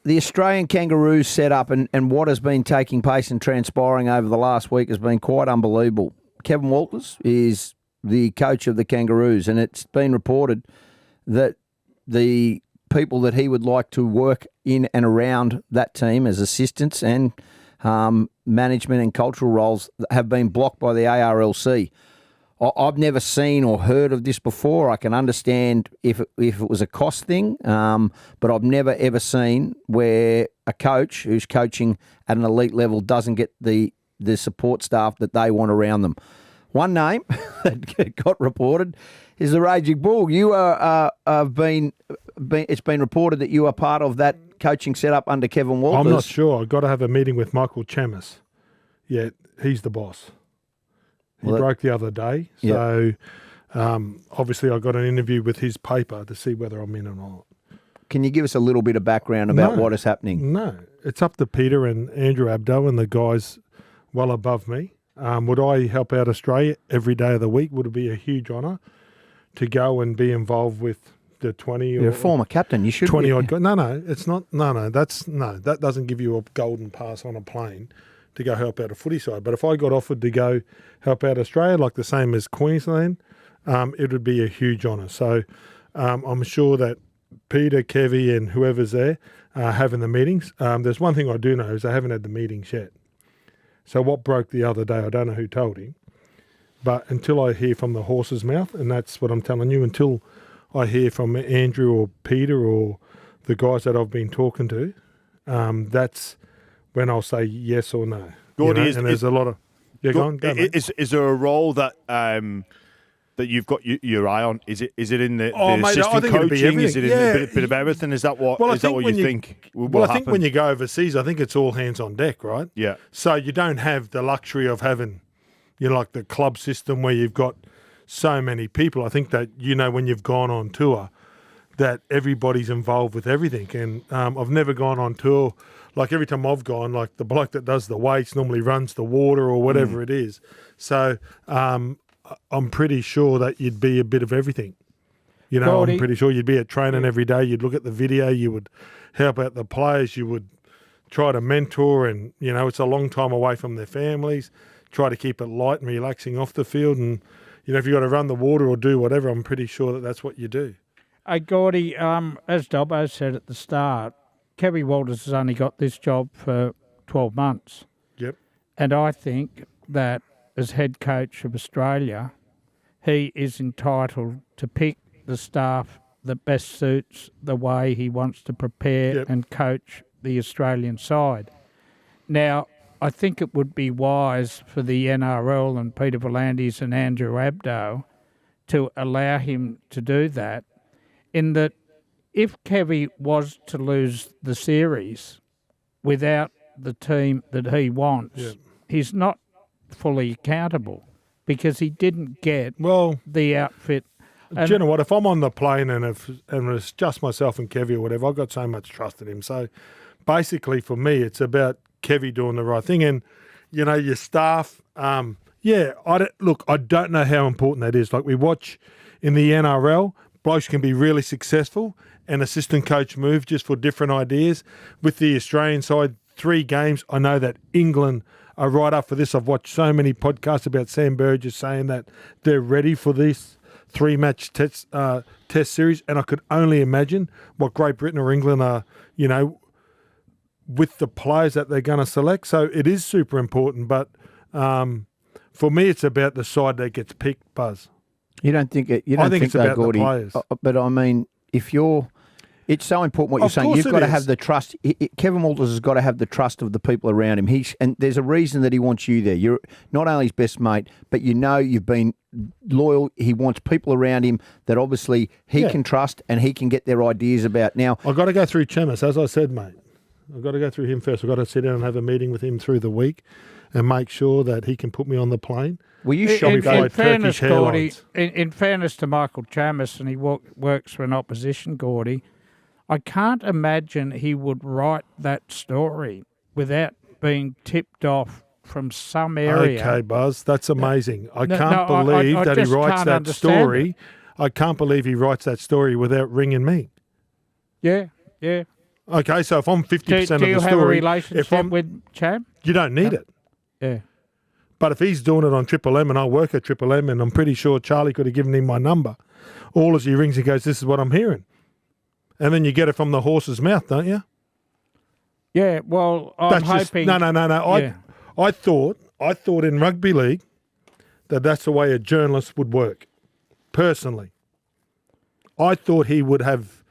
the Australian Kangaroos setup and what has been taking place and transpiring over the last week has been quite unbelievable. Kevin Walters is the coach of the Kangaroos, and it's been reported that the people that he would like to work in and around that team as assistants and management and cultural roles have been blocked by the ARLC. I've never seen or heard of this before. I can understand if it was a cost thing, but I've never, ever seen where a coach who's coaching at an elite level doesn't get the support staff that they want around them. One name that got reported is the Raging Bull. You have been it's been reported that you are part of that coaching setup under Kevin Walters. I'm not sure. I've got to have a meeting with Michael Chammas. Yeah, he's the boss. He broke the other day. So obviously I got an interview with his paper to see whether I'm in or not. Can you give us a little bit of background about what is happening? No. It's up to Peter and Andrew Abdo and the guys well above me. Would I help out Australia every day of the week? Would it be a huge honour to go and be involved with the 20 You're a former captain. You should 20 odd guys. No, it's not. That doesn't give you a golden pass on a plane to go help out a footy side. But if I got offered to go help out Australia, like the same as Queensland, it would be a huge honour. So I'm sure that Peter, Kevy and whoever's there are having the meetings. There's one thing I do know is they haven't had the meetings yet. So what broke the other day, I don't know who told him, but until I hear from the horse's mouth, and that's what I'm telling you, until I hear from Andrew or Peter or the guys that I've been talking to, that's when I'll say yes or no. Gordie, and there's a lot of... Yeah, go on. Is there a role that that you've got your eye on? Is it in the assistant coaching? Is it in a bit of everything? Is that what you think will happen? I think when you go overseas, I think it's all hands on deck, right? Yeah. So you don't have the luxury of having, like the club system where you've got so many people. I think that, when you've gone on tour, that everybody's involved with everything. And I've never gone on tour. Like every time I've gone, like the bloke that does the weights normally runs the water or whatever it is. So I'm pretty sure that you'd be a bit of everything. Gordie. I'm pretty sure you'd be at training every day. You'd look at the video. You would help out the players. You would try to mentor and, it's a long time away from their families. Try to keep it light and relaxing off the field. And, if you've got to run the water or do whatever, I'm pretty sure that that's what you do. Hey, Gordie, as Dobbo said at the start, Kevin Walters has only got this job for 12 months. Yep. And I think that as head coach of Australia, he is entitled to pick the staff that best suits the way he wants to prepare and coach the Australian side. Now, I think it would be wise for the NRL and Peter V'landys and Andrew Abdo to allow him to do that, in that if Kevy was to lose the series without the team that he wants, he's not fully accountable because he didn't get the outfit. Do you know what? If I'm on the plane and it's just myself and Kevy or whatever, I've got so much trust in him. So basically for me, it's about Kevy doing the right thing. And, your staff, I don't know how important that is. Like we watch in the NRL, blokes can be really successful and assistant coach move just for different ideas. With the Australian side, 3 games, I know that England are right up for this. I've watched so many podcasts about Sam Burgess saying that they're ready for this 3-match test series, and I could only imagine what Great Britain or England are, with the players that they're going to select. So it is super important, but for me, it's about the side that gets picked, Buzz. You don't think it? I think it's about Gordie, the players. But I mean, it's so important what you're saying. You've got to have the trust. Kevin Walters has got to have the trust of the people around him. And there's a reason that he wants you there. You're not only his best mate, but you've been loyal. He wants people around him that obviously he can trust and he can get their ideas about. Now, I've got to go through Chammas, as I said, mate. I've got to go through him first. I've got to sit down and have a meeting with him through the week and make sure that he can put me on the plane. Will you in fairness, Gordie, in fairness to Michael Chammas, and he works for an opposition, Gordie, I can't imagine he would write that story without being tipped off from some area. Okay, Buzz, that's amazing. I can't believe that he writes that story. I can't believe he writes that story without ringing me. Yeah. Okay, so if I'm 50% of the story... Do you have a relationship with Cham? You don't need it. Yeah. But if he's doing it on Triple M and I work at Triple M and I'm pretty sure Charlie could have given him my number, all as he rings, he goes, this is what I'm hearing. And then you get it from the horse's mouth, don't you? Yeah, well, I'm hoping... No. Yeah. I thought in rugby league that's the way a journalist would work, personally. I thought he would have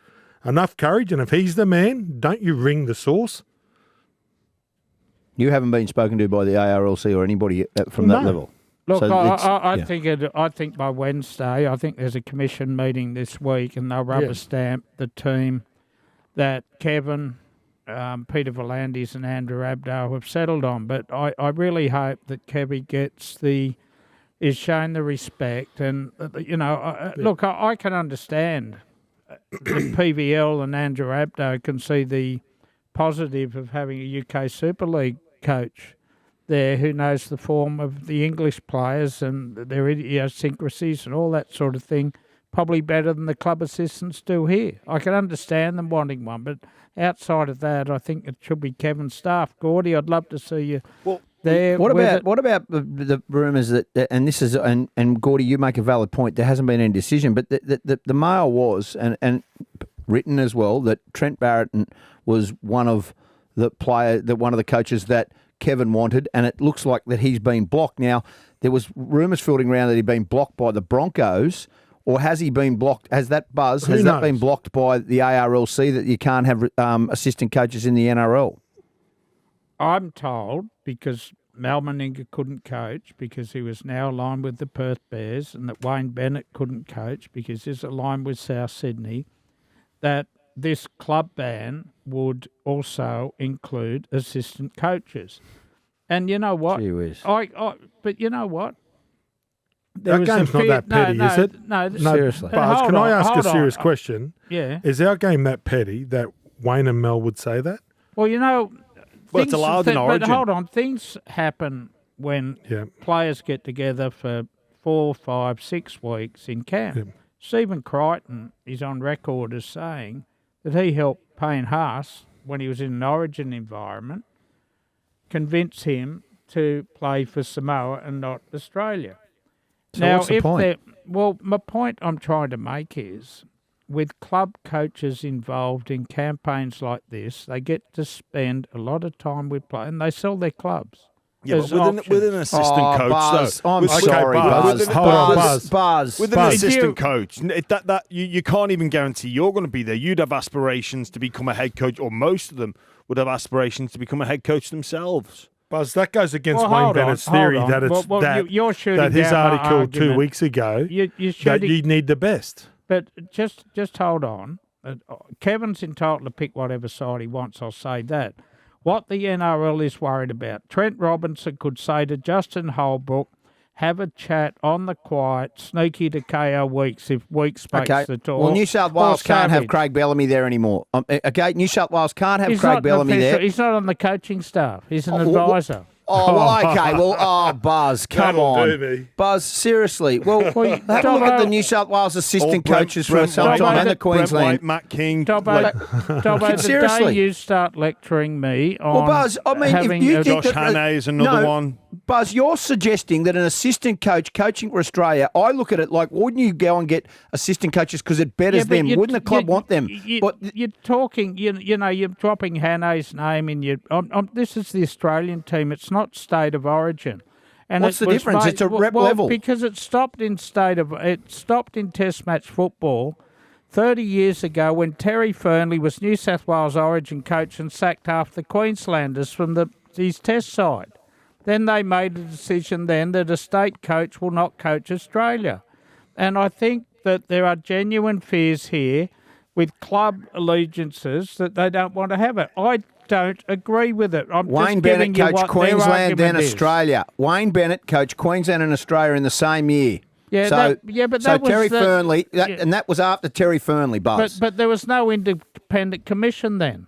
enough courage, and if he's the man, don't you ring the source? You haven't been spoken to by the ARLC or anybody from that level? Look, So I think by Wednesday, I think there's a commission meeting this week, and they'll rubber stamp the team that Kevin, Peter V'landys and Andrew Abdo have settled on. But I really hope that Kevy is shown the respect. And, look, I can understand that PVL and Andrew Abdo can see the positive of having a UK Super League coach there who knows the form of the English players and their idiosyncrasies and all that sort of thing, probably better than the club assistants do here. I can understand them wanting one, but outside of that, I think it should be Kevin's staff. Gordie, I'd love to see you there. What about the rumours that, and this is, and Gordie, you make a valid point, there hasn't been any decision, but the mail was, and written as well, that Trent Barrett was one of the coaches that Kevin wanted, and it looks like that he's been blocked. Now, there was rumours floating around that he'd been blocked by the Broncos, or has he been blocked? Has that been blocked by the ARLC that you can't have assistant coaches in the NRL? I'm told, because Mal Meninga couldn't coach because he was now aligned with the Perth Bears, and that Wayne Bennett couldn't coach because he's aligned with South Sydney, that this club ban would also include assistant coaches. And you know what? Gee whiz. But you know what? That game's not that petty, is it? No, seriously. Buzz, can I ask a serious question? Yeah. Is our game that petty that Wayne and Mel would say that? Well, it's allowed in Origin. But hold on, things happen when players get together for 4, 5, 6 weeks in camp. Yeah. Stephen Crichton is on record as saying that he helped Payne Haas, when he was in an Origin environment, convince him to play for Samoa and not Australia. So what's the point? My point I'm trying to make is, with club coaches involved in campaigns like this, they get to spend a lot of time with players, and they sell their clubs. Yeah, but with an assistant coach, Buzz, though. I'm sorry, Buzz. Buzz. With an assistant coach, you can't even guarantee you're going to be there. You'd have aspirations to become a head coach, or most of them would have aspirations to become a head coach themselves. Buzz, that goes against Wayne Bennett's theory that you're his article 2 weeks ago that you need the best. But just hold on. Kevin's entitled to pick whatever side he wants, I'll say that. What the NRL is worried about, Trent Robinson could say to Justin Holbrook, have a chat on the quiet, sneaky to KO Weeks if Weeks makes the talk. Well, New South Wales can't have Craig Bellamy there anymore. New South Wales can't have Craig Bellamy there. He's not on the coaching staff. He's an advisor. Okay. Well, Buzz, come on. Buzz, seriously. Well, have a look at the New South Wales assistant coaches for some time and the Queensland. Matt King. Dobbo, the day you start lecturing me on... Well, Buzz, I mean, if you think Josh Hannay is another one. Buzz, you're suggesting that an assistant coach coaching for Australia, I look at it like, wouldn't you go and get assistant coaches because it betters them? Wouldn't the club want them? You're talking, you're dropping Hannay's name in your... this is the Australian team. It's not state of origin. And what's the difference? It's a rep level. Because it stopped in Test match football 30 years ago when Terry Fernley was New South Wales Origin coach and sacked half the Queenslanders from his Test side. Then they made a decision that a state coach will not coach Australia. And I think that there are genuine fears here with club allegiances that they don't want to have it. I don't agree with it. Wayne Bennett coached Queensland and Australia. Wayne Bennett coached Queensland and Australia in the same year. Yeah, so Terry Fernley, and that was after Terry Fernley, Buzz. But there was no independent commission then.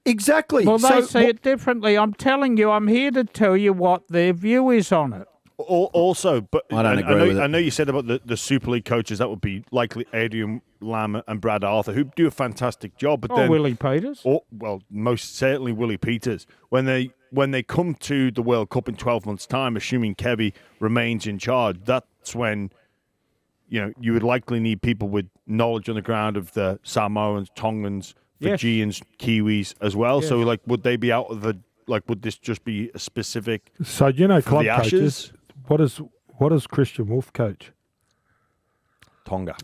Exactly. Well, they see it differently. I'm telling you, I'm here to tell you what their view is on it. Also, but I don't agree with it. I know you said about the Super League coaches, that would be likely Adrian Lamb and Brad Arthur, who do a fantastic job. But then Willie Peters. Well, most certainly Willie Peters. When they come to the World Cup in 12 months' time, assuming Kevy remains in charge, that's when you would likely need people with knowledge on the ground of the Samoans, Tongans, Fijians, Kiwis as well. Yes. So, would they be out of the would this just be a specific? So club the coaches. What does Christian Wolf coach? Tonga.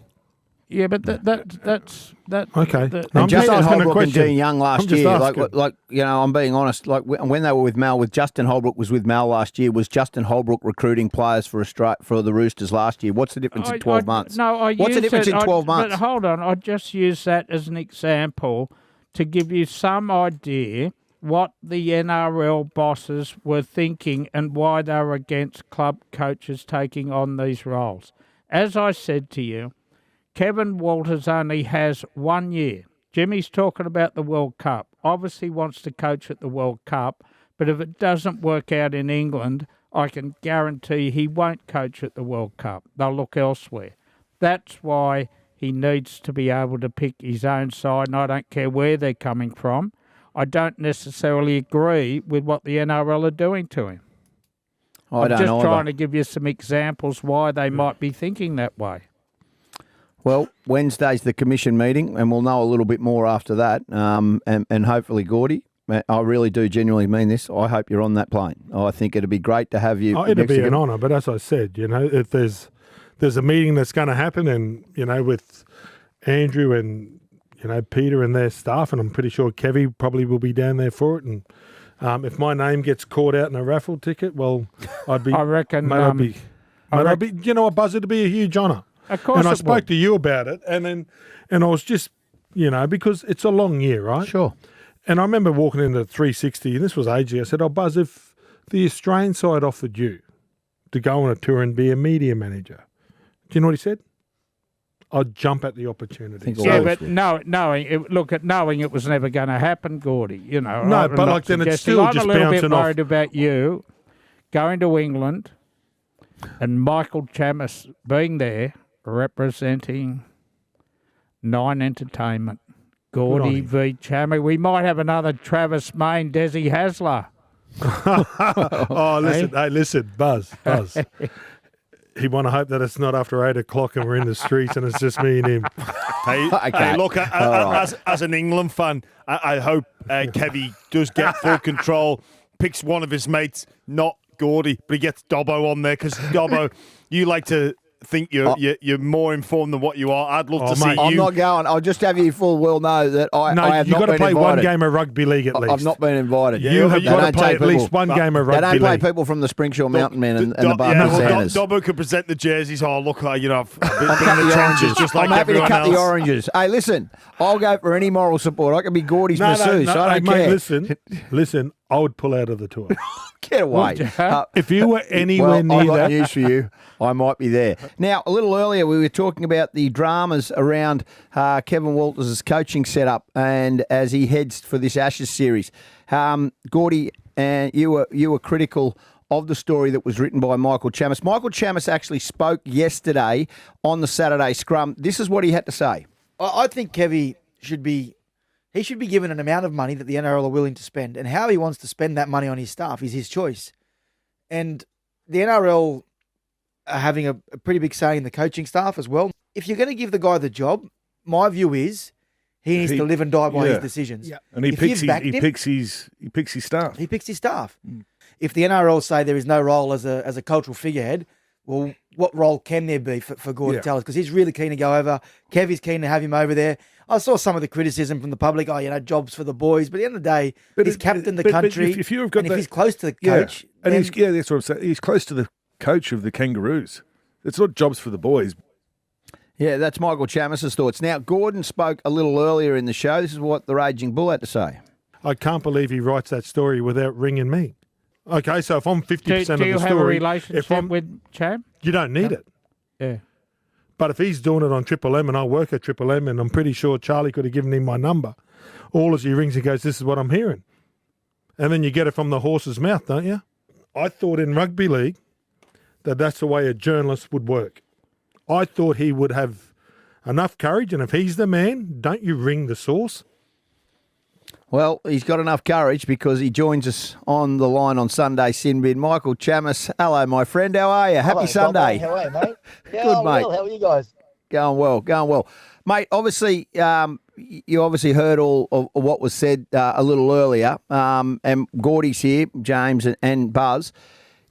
Yeah, but that's Okay. And Justin Holbrook and question. Dean Young last year, I'm being honest. Like when they were with Mal, with Justin Holbrook was with Mal last year. Was Justin Holbrook recruiting players for the Roosters last year? What's the difference in 12 months? What's the difference in 12 months? But hold on, I just use that as an example to give you some idea what the NRL bosses were thinking and why they were against club coaches taking on these roles. As I said to you, Kevin Walters only has 1 year. Jimmy's talking about the World Cup. Obviously wants to coach at the World Cup, but if it doesn't work out in England, I can guarantee he won't coach at the World Cup. They'll look elsewhere. That's why he needs to be able to pick his own side, and I don't care where they're coming from. I don't necessarily agree with what the NRL are doing to him. I'm just trying to give you some examples why they might be thinking that way. Well, Wednesday's the commission meeting, and we'll know a little bit more after that. And hopefully, Gordie, I really do genuinely mean this. I hope you're on that plane. I think it'd be great to have you. It'd be an honour, but as I said, if there's a meeting that's going to happen, and with Andrew and Peter and their staff, and I'm pretty sure Kevy probably will be down there for it. And if my name gets caught out in a raffle ticket, well, I'd be. I reckon. Buzz, it'd be a huge honour. Of course, and I spoke to you about it, and I was just, because it's a long year, right? Sure. And I remember walking into 360, and this was ages ago. I said, Buzz, if the Australian side offered you to go on a tour and be a media manager, do you know what he said? I'd jump at the opportunity. Yeah, but knowing it was never going to happen, Gordie. No, but then it's still just bouncing off. I'm a little bit worried about you going to England and Michael Chammas being there representing Nine Entertainment. Gordie v. Chammas. We might have another Travis Main, Desi Hasler. Listen, Buzz. He want to hope that it's not after 8 o'clock and we're in the streets and it's just me and him. Hey, look, as an England fan, I hope Kevy does get full control, picks one of his mates, not Gordie, but he gets Dobbo on there because Dobbo, you like to think you're more informed than what you are. I'd love to see you. I'm not going. I'll just have you full well know that I have not been invited. You've got to play one game of rugby league at least. I've not been invited. You have got to play at least one game of rugby league. They don't play people from the Springshaw Mountain Men and the Barclays Sanders. Dobbo could present the jerseys. Oh, look, I've been in the trenches just like I'm happy everyone to cut else. The oranges. Hey, listen, I'll go for any moral support. I can be Gordie's masseuse. I don't care. Listen, I would pull out of the tour. Get away. If you were anywhere near I've got that. news for you. I might be there. Now, a little earlier, we were talking about the dramas around Kevin Walters' coaching setup and as he heads for this Ashes series. Gordie, you were critical of the story that was written by Michael Chammas. Michael Chammas actually spoke yesterday on the Saturday scrum. This is what he had to say. I think Kevy should be given an amount of money that the NRL are willing to spend, and how he wants to spend that money on his staff is his choice. And the NRL are having a pretty big say in the coaching staff as well. If you're going to give the guy the job, my view is he needs to live and die by his decisions. Yeah. And he picks his staff. He picks his staff. If the NRL say there is no role as a cultural figurehead, well, what role can there be for Gorden Tallis? Because he's really keen to go over. Kev is keen to have him over there. I saw some of the criticism from the public. Jobs for the boys. But at the end of the day, he's captained the country. If you've got if he's close to the coach, that's what I'm saying. He's close to the coach of the Kangaroos. It's not jobs for the boys. Yeah, that's Michael Chammas' thoughts. Now, Gordon spoke a little earlier in the show. This is what the Raging Bull had to say. I can't believe he writes that story without ringing me. Okay, so if I'm 50% of the story... Do you have a relationship with Cham? You don't need it. Yeah. But if he's doing it on Triple M and I work at Triple M and I'm pretty sure Charlie could have given him my number, all as he rings and goes, this is what I'm hearing. And then you get it from the horse's mouth, don't you? I thought in rugby league that's the way a journalist would work. I thought he would have enough courage. And if he's the man, don't you ring the source? Well, he's got enough courage because he joins us on the line on Sunday, Sinbin. Michael Chammas, hello, my friend. How are you? Happy Hello, Sunday. How are you, mate? Yeah, Good, I'm mate. well. How are you guys? Going well. Mate, obviously, you obviously heard all of what was said a little earlier. And Gordie's here, James and Buzz.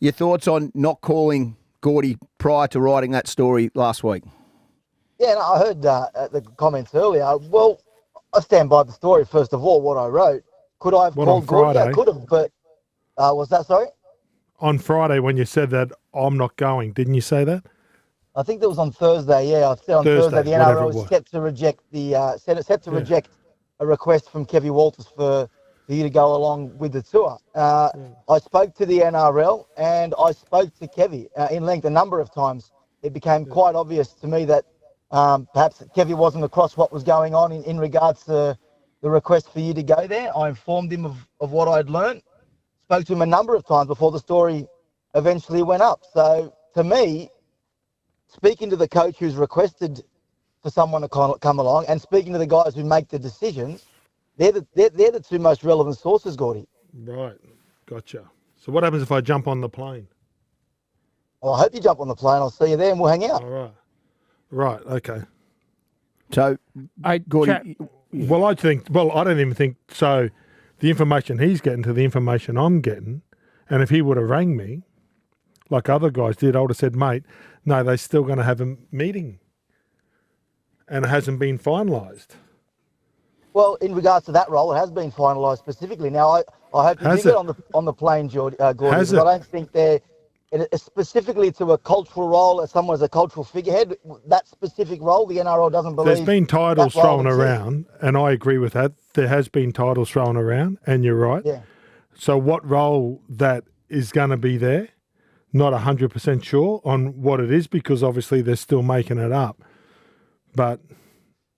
Your thoughts on not calling Gordie prior to writing that story last week? Yeah, no, I heard the comments earlier. Well, I stand by the story, first of all, what I wrote. Could I have What, called on Gordie? I Friday? could have, but was that, sorry? On Friday, when you said that, I'm not going, didn't you say that? I think that was on Thursday, yeah. I said on Thursday the whatever NRL it was was. set to reject reject a request from Kevy Walters for you to go along with the tour. I spoke to the NRL and I spoke to Kevy in length a number of times. It became quite obvious to me that perhaps Kevy wasn't across what was going on in regards to the request for you to go there. I informed him of what I'd learned, spoke to him a number of times before the story eventually went up. So to me, speaking to the coach who's requested for someone to come along and speaking to the guys who make the decisions, they're the two most relevant sources, Gordie. Right, gotcha. So what happens if I jump on the plane? Well, I hope you jump on the plane. I'll see you there and we'll hang out. All right. Right, okay. So, Gordie, Well, I don't even think so. The information he's getting to the information I'm getting, and if he would have rang me, like other guys did, I would have said, mate, no, they're still going to have a meeting. And it hasn't been finalised. Well, in regards to that role, it has been finalised specifically. Now, I hope you do get on the plane, Gordie, because I don't think they're specifically to a cultural role, as someone as a cultural figurehead, that specific role, the NRL doesn't believe. There's been titles thrown around, and I agree with that. There has been titles thrown around, and you're right. Yeah. So what role that is going to be there, not 100% sure on what it is, because obviously they're still making it up. But,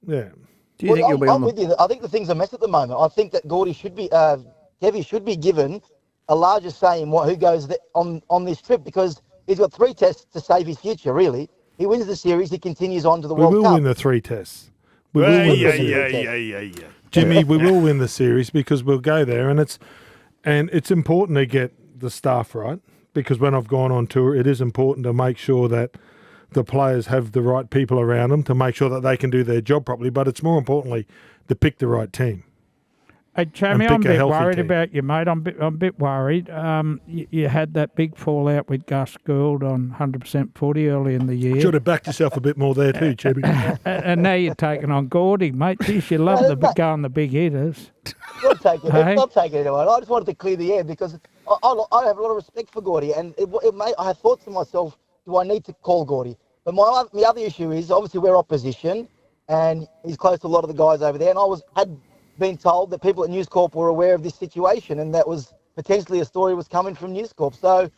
yeah. do you think you'll be on the... with you. I think the thing's a mess at the moment. I think that Gordie should be, Kevy should be given a larger say in who goes on this trip, because he's got 3 tests to save his future, really. He wins the series, he continues on to the World Cup. We will win the 3 tests. We will win the series. Jimmy, we will win the series because we'll go there, and it's important to get the staff right, because when I've gone on tour, it is important to make sure that the players have the right people around them to make sure that they can do their job properly, but it's more importantly to pick the right team. Hey, Chammy, I'm a pick a bit healthy worried team. about you, mate. I'm a bit worried. You had that big fallout with Gus Gould on 100% footy early in the year. Should have backed yourself a bit more there too, Jimmy. And now you're taking on Gordie, mate. Geez, you love going the big hitters. Not taking Hey? it. Not taking it away. I just wanted to clear the air because I have a lot of respect for Gordie, and I had thought to myself, do I need to call Gordie? But my other issue is obviously we're opposition, and he's close to a lot of the guys over there, and had been told that people at News Corp were aware of this situation, and that was potentially a story was coming from News Corp. So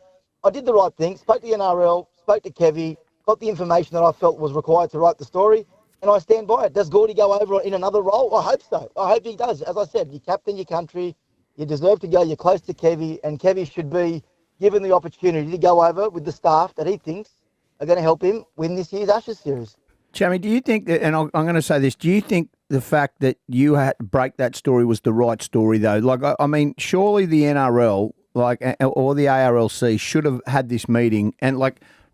I did the right thing, spoke to the NRL, spoke to Kevy, got the information that I felt was required to write the story, and I stand by it. Does Gordie go over in another role? I hope so. I hope he does. As I said, you captain your country, you deserve to go, you're close to Kevy, and Kevy should be given the opportunity to go over with the staff that he thinks are going to help him win this year's Ashes series. Chammy, do you think that, and I'm going to say this, do you think the fact that you had to break that story was the right story, though? Like, I mean, surely the NRL, or the ARLC should have had this meeting, and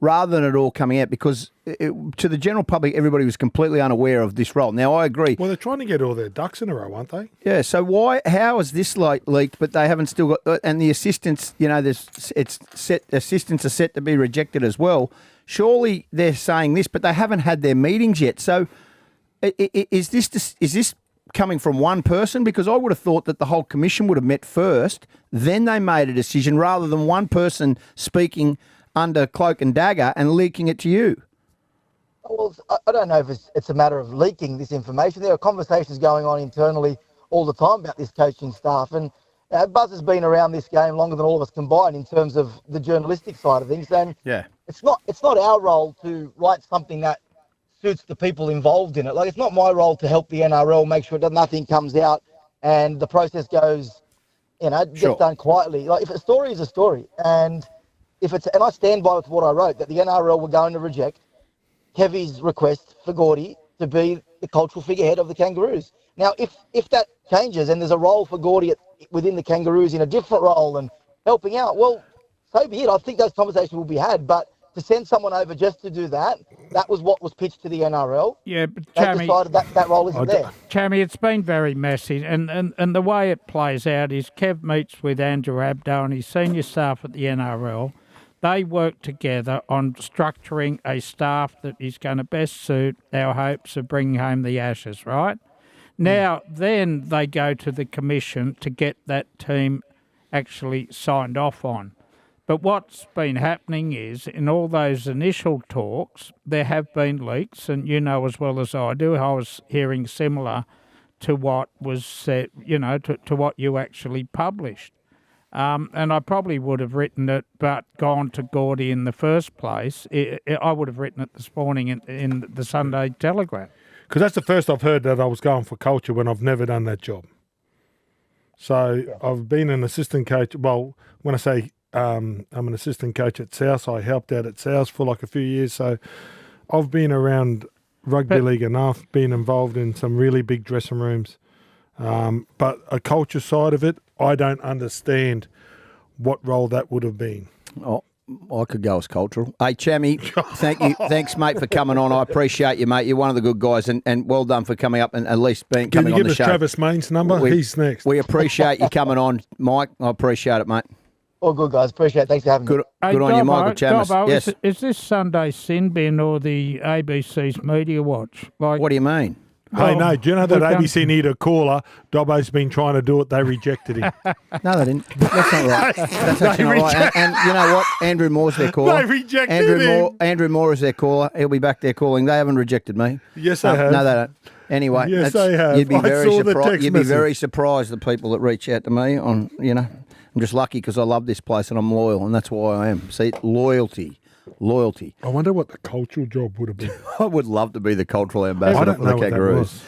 rather than it all coming out, because to the general public, everybody was completely unaware of this role. Now, I agree. Well, they're trying to get all their ducks in a row, aren't they? Yeah, so how is this leaked, but they haven't still got, and the assistants, assistants are set to be rejected as well. Surely they're saying this, but they haven't had their meetings yet. So is this coming from one person? Because I would have thought that the whole commission would have met first, then they made a decision, rather than one person speaking under cloak and dagger and leaking it to you. Well, I don't know if it's a matter of leaking this information. There are conversations going on internally all the time about this coaching staff, and Buzz has been around this game longer than all of us combined in terms of the journalistic side of things. And yeah, it's not our role to write something that suits the people involved in it. Like, it's not my role to help the NRL make sure that nothing comes out and the process goes, gets done quietly. Like, if a story is a story, and I stand by with what I wrote, that the NRL were going to reject Kevy's request for Gordie to be the cultural figurehead of the Kangaroos. Now, if that changes and there's a role for Gordie within the Kangaroos in a different role and helping out, well, so be it. I think those conversations will be had, but to send someone over just to do that, that was what was pitched to the NRL. Yeah, but They Chammy, decided that role isn't there. Chammy, it's been very messy, and the way it plays out is Kev meets with Andrew Abdo and his senior staff at the NRL. They work together on structuring a staff that is going to best suit our hopes of bringing home the Ashes, right? Now, then they go to the commission to get that team actually signed off on. But what's been happening is, in all those initial talks, there have been leaks, and you know as well as I do, I was hearing similar to what was said, to what you actually published. And I probably would have written it, but gone to Gordie in the first place. I would have written it this morning in the Sunday Telegraph. Because that's the first I've heard that I was going for culture when I've never done that job. So I've been an assistant coach. Well, when I say I'm an assistant coach at South, I helped out at South for like a few years. So I've been around rugby league enough, been involved in some really big dressing rooms. But a culture side of it, I don't understand what role that would have been. Oh, I could go as cultural. Hey, Chammy, thank you. Thanks, mate, for coming on. I appreciate you, mate. You're one of the good guys, and well done for coming up and at least coming on the show. Can you give us Travis Main's number? He's next. We appreciate you coming on, Mike. I appreciate it, mate. All good, guys. Appreciate it. Thanks for having me. Good on you, Michael Chammas. Dobbo, Yes. Is this Sunday's Sin Bin or the ABC's Media Watch? Like, What do you mean? Hey, no, do you know that ABC need a caller? Dobbo's been trying to do it. They rejected him. No, they didn't. That's not right. That's actually not right. And you know what? Andrew Moore's their caller. They rejected him. Andrew Moore is their caller. He'll be back there calling. They haven't rejected me. Yes, they have. No, they don't. Anyway, Yes, they have. You'd be I very saw the surprised. text You'd be message. very surprised the people that reach out to me on. I'm just lucky because I love this place and I'm loyal, and that's why I am. See, loyalty. I wonder what the cultural job would have been. I would love to be the cultural ambassador I don't for know the what that Kangaroos. was.